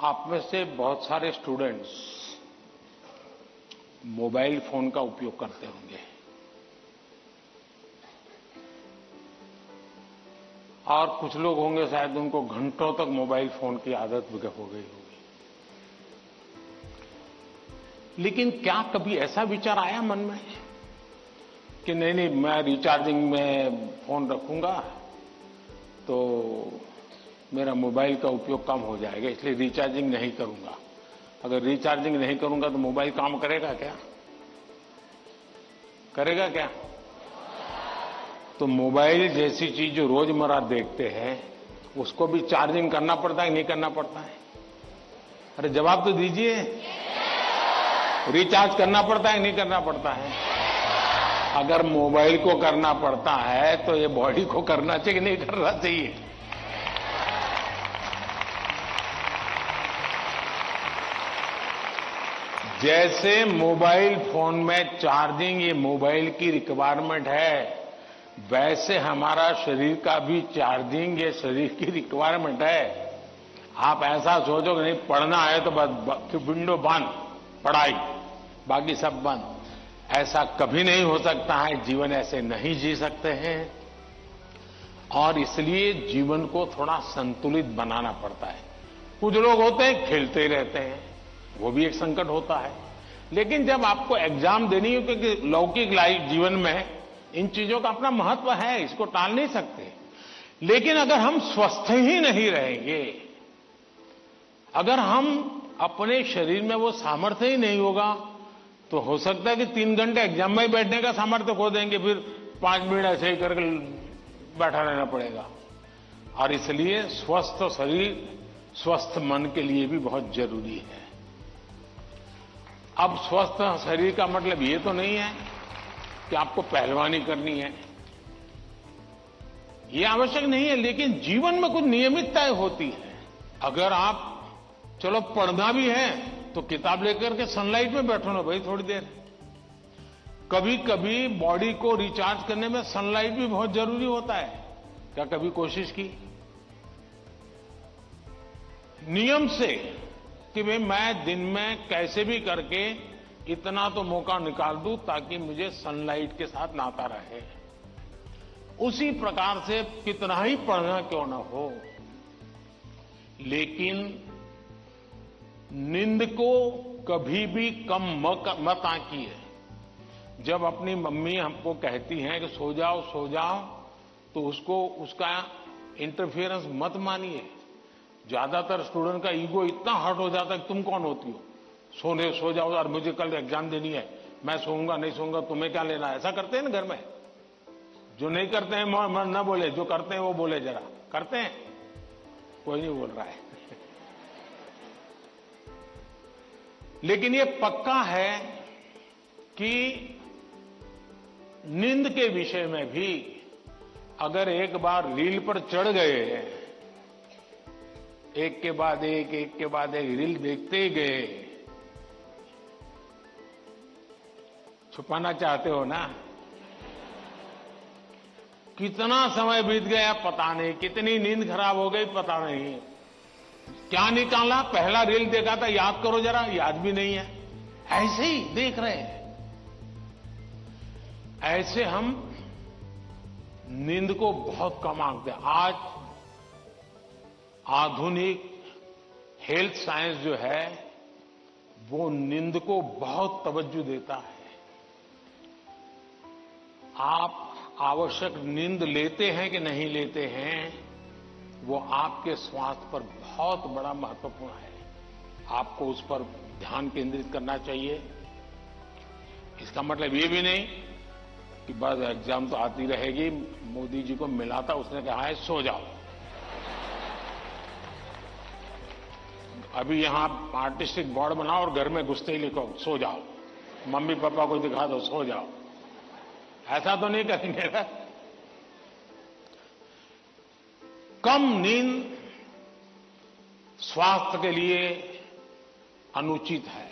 आप में से बहुत सारे स्टूडेंट्स मोबाइल फोन का उपयोग करते होंगे और कुछ लोग होंगे शायद उनको घंटों तक मोबाइल फोन की आदत हो गई होगी। लेकिन क्या कभी ऐसा विचार आया मन में कि नहीं मैं रिचार्जिंग में फोन रखूंगा तो मेरा मोबाइल का उपयोग कम हो जाएगा, इसलिए रिचार्जिंग नहीं करूंगा। अगर रिचार्जिंग नहीं करूंगा तो मोबाइल काम करेगा क्या? करेगा क्या? तो मोबाइल जैसी चीज जो रोजमर्रा देखते हैं उसको भी चार्जिंग करना पड़ता है नहीं करना पड़ता है? अरे जवाब तो दीजिए। रिचार्ज करना पड़ता है नहीं करना पड़ता है? अगर मोबाइल को करना पड़ता है तो ये बॉडी को करना चाहिए कि नहीं करना चाहिए? जैसे मोबाइल फोन में चार्जिंग ये मोबाइल की रिक्वायरमेंट है, वैसे हमारा शरीर का भी चार्जिंग ये शरीर की रिक्वायरमेंट है। आप ऐसा सोचो कि नहीं पढ़ना है तो बस विंडो बंद, पढ़ाई, बाकी सब बंद। ऐसा कभी नहीं हो सकता है। जीवन ऐसे नहीं जी सकते हैं और इसलिए जीवन को थोड़ा संतुलित बनाना पड़ता है। कुछ लोग होते हैं खेलते ही रहते हैं, वो भी एक संकट होता है। लेकिन जब आपको एग्जाम देनी हो, क्योंकि लौकिक लाइफ जीवन में इन चीजों का अपना महत्व है, इसको टाल नहीं सकते। लेकिन अगर हम स्वस्थ ही नहीं रहेंगे, अगर हम अपने शरीर में वो सामर्थ्य ही नहीं होगा, तो हो सकता है कि 3 घंटे एग्जाम में बैठने का सामर्थ्य खो देंगे, फिर 5 मिनट ऐसे ही करके बैठा रहना पड़ेगा। और इसलिए स्वस्थ शरीर स्वस्थ मन के लिए भी बहुत जरूरी है। अब स्वस्थ शरीर का मतलब ये तो नहीं है कि आपको पहलवानी करनी है, ये आवश्यक नहीं है। लेकिन जीवन में कुछ नियमितताएं होती है। अगर आप चलो पढ़ना भी है तो किताब लेकर के सनलाइट में बैठो ना भाई थोड़ी देर। कभी कभी बॉडी को रिचार्ज करने में सनलाइट भी बहुत जरूरी होता है। क्या कभी कोशिश की नियम से कि भाई मैं दिन में कैसे भी करके इतना तो मौका निकाल दूं ताकि मुझे सनलाइट के साथ नाता रहे? उसी प्रकार से कितना ही पढ़ना क्यों ना हो, लेकिन नींद को कभी भी कम मत आंकिए। जब अपनी मम्मी हमको कहती हैं कि सो जाओ तो उसका इंटरफेरेंस मत मानिए। ज्यादातर स्टूडेंट का ईगो इतना हर्ट हो जाता है कि तुम कौन होती हो, सो जाओ और मुझे कल एग्जाम देनी है, मैं सोऊंगा नहीं सोऊंगा, तुम्हें क्या लेना? ऐसा करते हैं ना घर में। जो नहीं करते हैं मन न बोले, जो करते हैं वो बोले। जरा करते हैं? कोई नहीं बोल रहा है। लेकिन ये पक्का है कि नींद के विषय में भी अगर एक बार रील पर चढ़ गए, एक के बाद एक रील देखते ही गए, छुपाना चाहते हो ना? कितना समय बीत गया पता नहीं, कितनी नींद खराब हो गई पता नहीं। क्या निकाला? पहला रील देखा था, याद करो जरा, याद भी नहीं है, ऐसे ही देख रहे हैं। ऐसे हम नींद को बहुत कम आंकते हैं। आज आधुनिक हेल्थ साइंस जो है वो नींद को बहुत तवज्जो देता है। आप आवश्यक नींद लेते हैं कि नहीं लेते हैं, वो आपके स्वास्थ्य पर बहुत बड़ा महत्वपूर्ण है। आपको उस पर ध्यान केंद्रित करना चाहिए। इसका मतलब ये भी नहीं कि बस एग्जाम तो आती रहेगी। मोदी जी को मिला था, उसने कहा है सो जाओ। अभी यहां आर्टिस्टिक बोर्ड बनाओ और घर में घुसते ही लिखो सो जाओ, मम्मी पापा को दिखा दो सो जाओ। ऐसा तो नहीं करेंगे ना। कम नींद स्वास्थ्य के लिए अनुचित है।